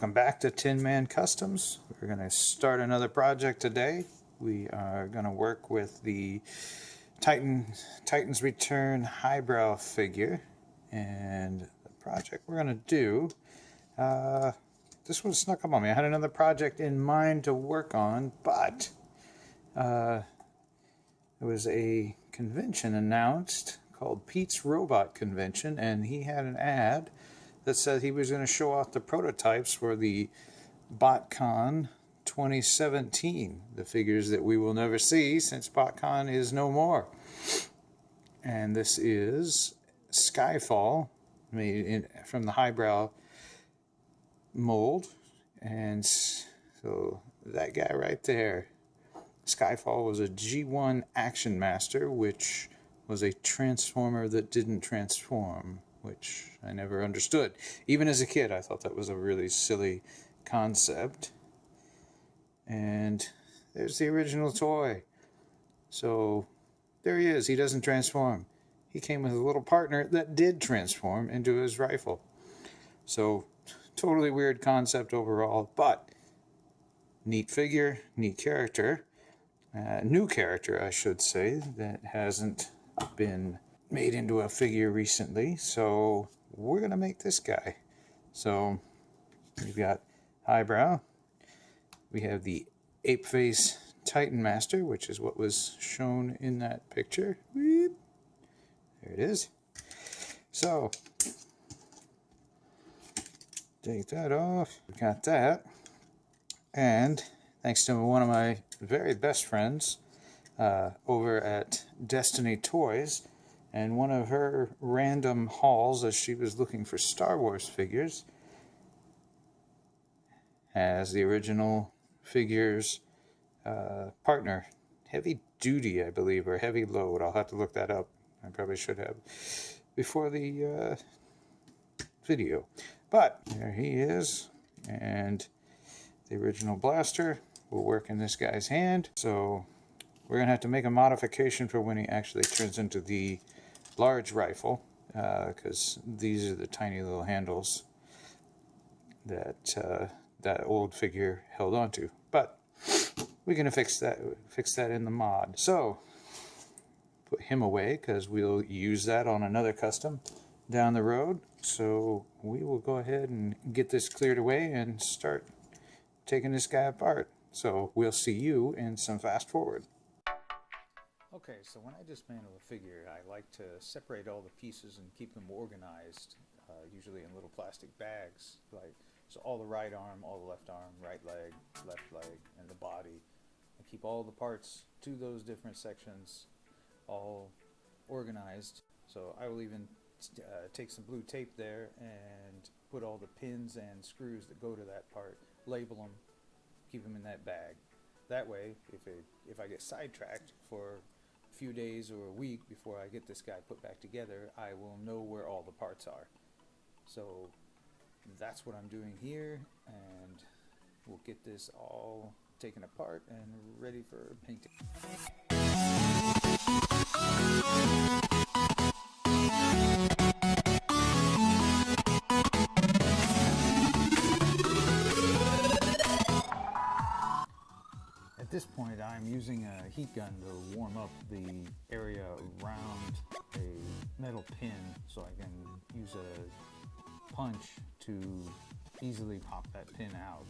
Welcome back to Tin Man Customs. We're going to start another project today. We are going to work with the Titan's Return Highbrow figure. And the project we're going to do, this one snuck up on me. I had another project in mind to work on, but there was a convention announced called Pete's Robot Convention, and he had an ad that said he was going to show off the prototypes for the Botcon 2017, the figures that we will never see since Botcon is no more. And this is Skyfall, made from the Highbrow mold. And so that guy right there, Skyfall, was a G1 Action Master, which was a transformer that didn't transform, which I never understood. Even as a kid, I thought that was a really silly concept. And there's the original toy. So there he is. He doesn't transform. He came with a little partner that did transform into his rifle. So totally weird concept overall, but neat figure, neat character. New character, I should say, that hasn't been made into a figure recently, so we're gonna make this guy. So we've got Highbrow, we have the Apeface Titan Master, which is what was shown in that picture. There it is. So take that off. We got that, and thanks to one of my very best friends over at Destiny Toys, and one of her random hauls as she was looking for Star Wars figures has the original figures partner, Heavy Duty, I believe, or Heavy Load. I'll have to look that up. I probably should have before the video. But there he is, and the original blaster will work in this guy's hand. So we're going to have to make a modification for when he actually turns into the large rifle, because these are the tiny little handles that that old figure held onto. But we're going to fix that in the mod. So put him away, because we'll use that on another custom down the road. So we will go ahead and get this cleared away and start taking this guy apart. So we'll see you in some fast forward. Okay, so when I dismantle a figure, I like to separate all the pieces and keep them organized, usually in little plastic bags. So all the right arm, all the left arm, right leg, left leg, and the body. I keep all the parts to those different sections all organized. So I will even take some blue tape there and put all the pins and screws that go to that part, label them, keep them in that bag. That way, if I get sidetracked for a few days or a week before I get this guy put back together, I will know where all the parts are. So that's what I'm doing here, and we'll get this all taken apart and ready for painting. At this point, I'm using a heat gun to warm up the area around a metal pin so I can use a punch to easily pop that pin out.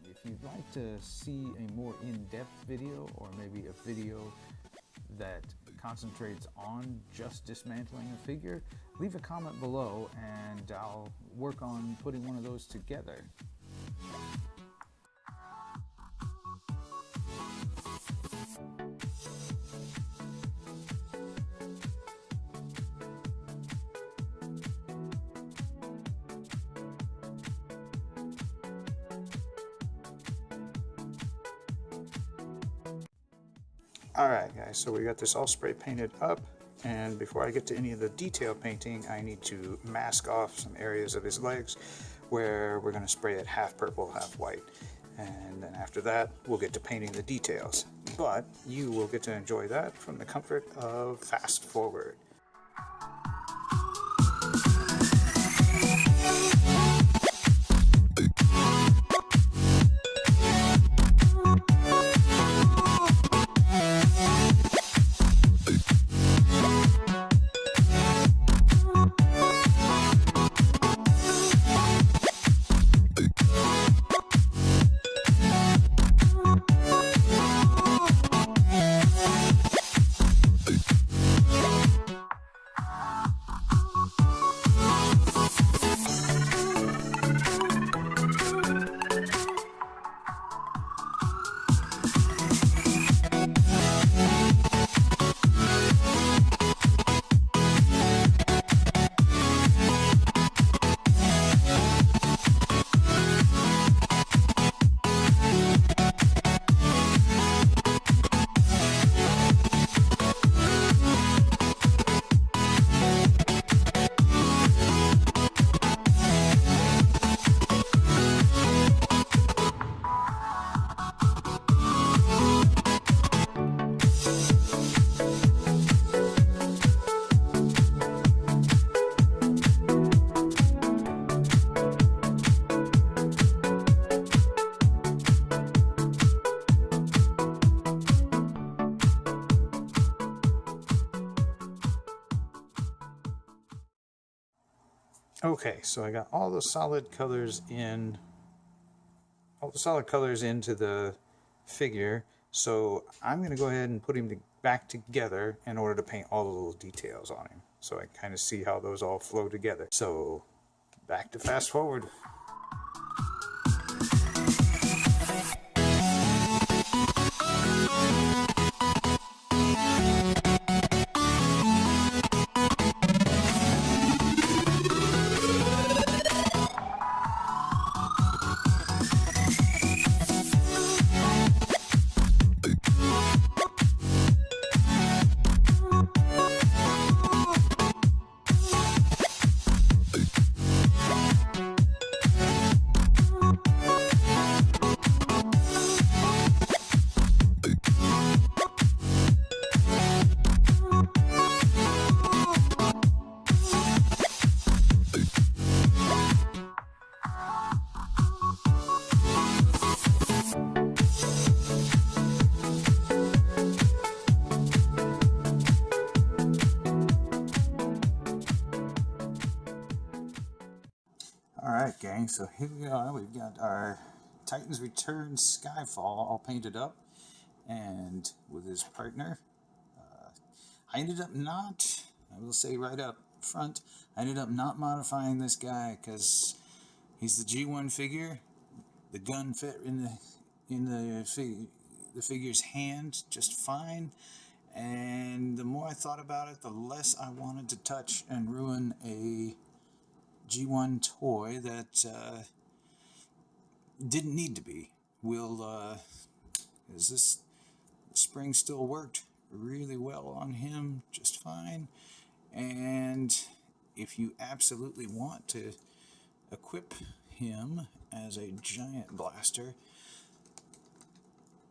If you'd like to see a more in-depth video, or maybe a video that concentrates on just dismantling a figure, leave a comment below and I'll work on putting one of those together. Alright guys, so we got this all spray painted up, and before I get to any of the detail painting, I need to mask off some areas of his legs where we're going to spray it half purple, half white. And then after that, we'll get to painting the details. But you will get to enjoy that from the comfort of fast forward. Okay, so I got all the solid colors in, all the solid colors into the figure. So I'm going to go ahead and put him back together in order to paint all the little details on him. So I kind of see how those all flow together. So back to fast forward. Alright gang, so here we are, we've got our Titans Return Skyfall all painted up, and with his partner. I ended up not, I will say right up front, I ended up not modifying this guy because he's the G1 figure. The gun fit in the figure's hand just fine, and the more I thought about it, the less I wanted to touch and ruin a G1 toy that didn't need to be. This spring still worked really well on him, just fine. And if you absolutely want to equip him as a giant blaster,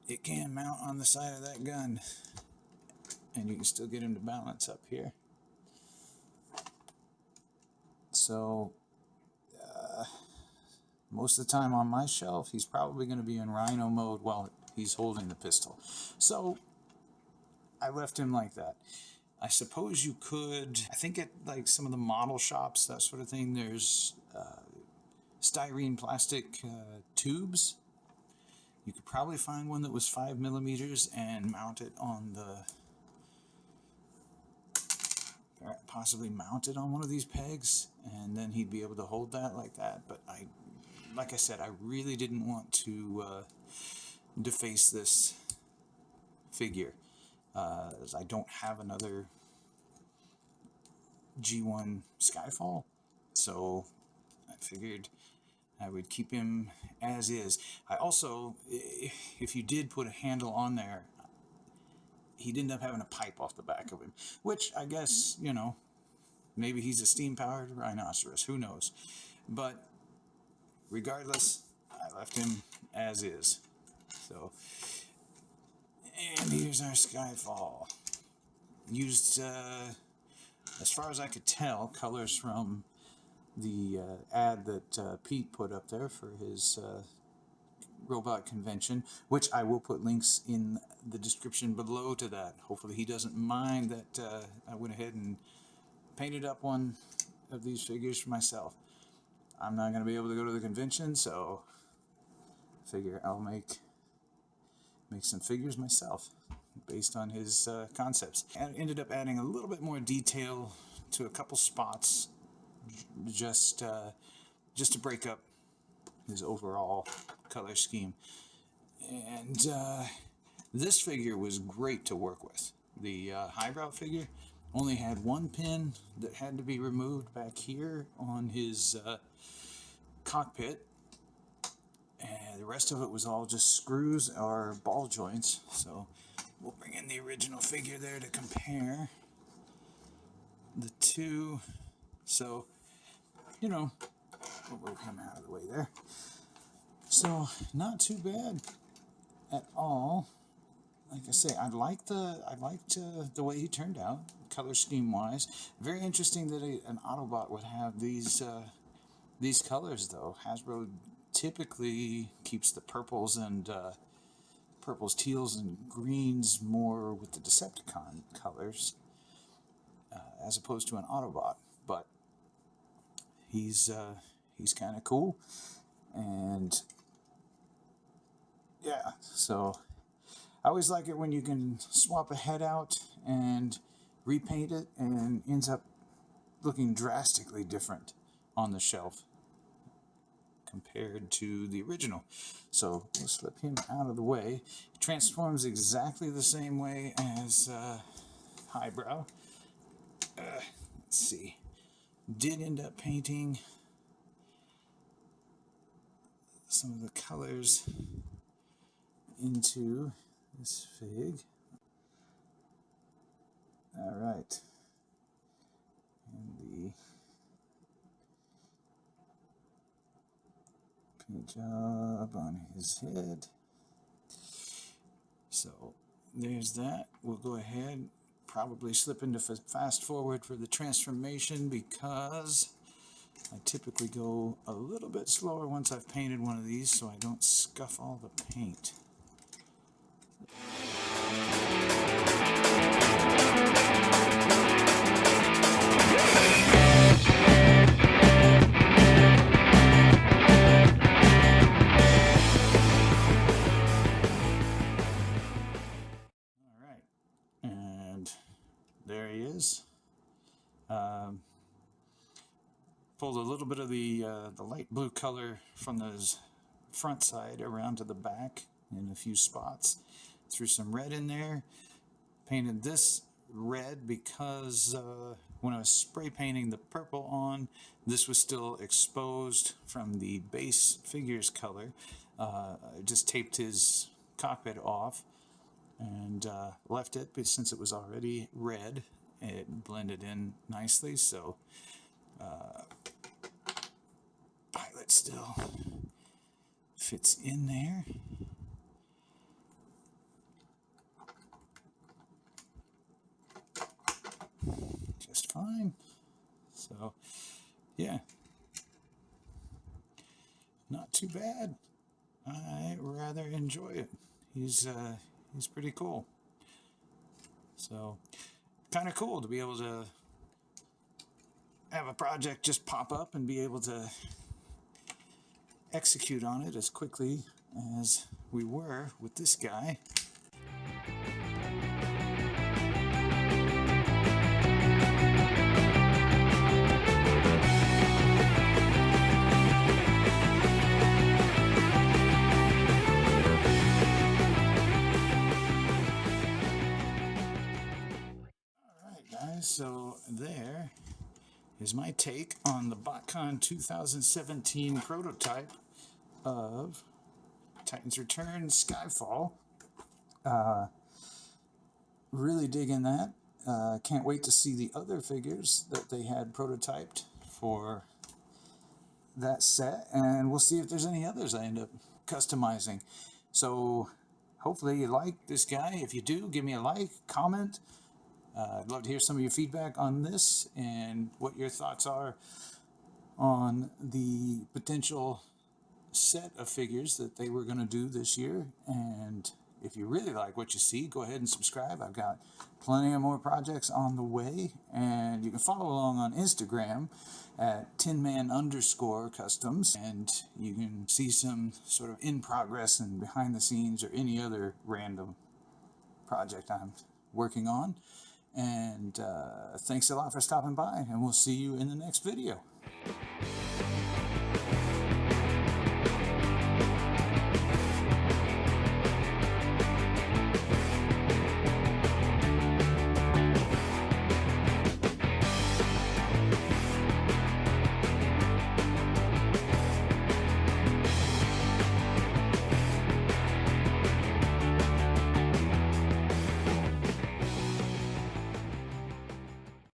it can mount on the side of that gun, and you can still get him to balance up here. So most of the time on my shelf, he's probably going to be in Rhino mode while he's holding the pistol. So I left him like that. I suppose you could, I think at like some of the model shops, that sort of thing, there's styrene plastic tubes. You could probably find one that was 5mm and mount it on possibly mount it on one of these pegs, and then he'd be able to hold that like that. But like I said, I really didn't want to deface this figure, as I don't have another G1 Skyfall, so I figured I would keep him as is. I also, if you did put a handle on there, he'd end up having a pipe off the back of him, which I guess, you know, maybe he's a steam-powered rhinoceros, who knows. But regardless, I left him as is. So, and here's our Skyfall. Used, as far as I could tell, colors from the ad that Pete put up there for his robot convention, which I will put links in the description below to that. Hopefully he doesn't mind that I went ahead and painted up one of these figures for myself. I'm not going to be able to go to the convention, so I figure I'll make some figures myself based on his concepts. And ended up adding a little bit more detail to a couple spots, just to break up his overall color scheme. And this figure was great to work with. The Highbrow figure only had one pin that had to be removed back here on his cockpit, and the rest of it was all just screws or ball joints. So we'll bring in the original figure there to compare the two. So, you know, we'll move him out of the way there. So not too bad at all. Like I say, I liked the way he turned out, color scheme wise. Very interesting that an Autobot would have these colors, though. Hasbro typically keeps the purples, teals, and greens more with the Decepticon colors, as opposed to an Autobot. But he's kind of cool. And yeah, so I always like it when you can swap a head out and repaint it and ends up looking drastically different on the shelf compared to the original. So we'll slip him out of the way. He transforms exactly the same way as Highbrow. Let's see. Did end up painting some of the colors into this fig. All right. And the paint job on his head. So there's that. We'll go ahead, probably slip into fast forward for the transformation because I typically go a little bit slower once I've painted one of these so I don't scuff all the paint. Alright, and there he is. Pulled a little bit of the light blue color from the front side around to the back in a few spots. Threw some red in there. Painted this red because when I was spray painting the purple on, this was still exposed from the base figure's color. I just taped his cockpit off and left it, but since it was already red, it blended in nicely. So pilot still fits in there. Just fine. So yeah, not too bad. I rather enjoy it. He's pretty cool. So kind of cool to be able to have a project just pop up and be able to execute on it as quickly as we were with this guy. So there is my take on the Botcon 2017 prototype of Titan's Return Skyfall. Really digging that. Can't wait to see the other figures that they had prototyped for that set, and we'll see if there's any others I end up customizing. So hopefully you like this guy. If you do, give me a like, comment. I'd love to hear some of your feedback on this and what your thoughts are on the potential set of figures that they were going to do this year. And if you really like what you see, go ahead and subscribe. I've got plenty of more projects on the way, and you can follow along on Instagram at tinman_customs, and you can see some sort of in progress and behind the scenes or any other random project I'm working on. And thanks a lot for stopping by, and we'll see you in the next video.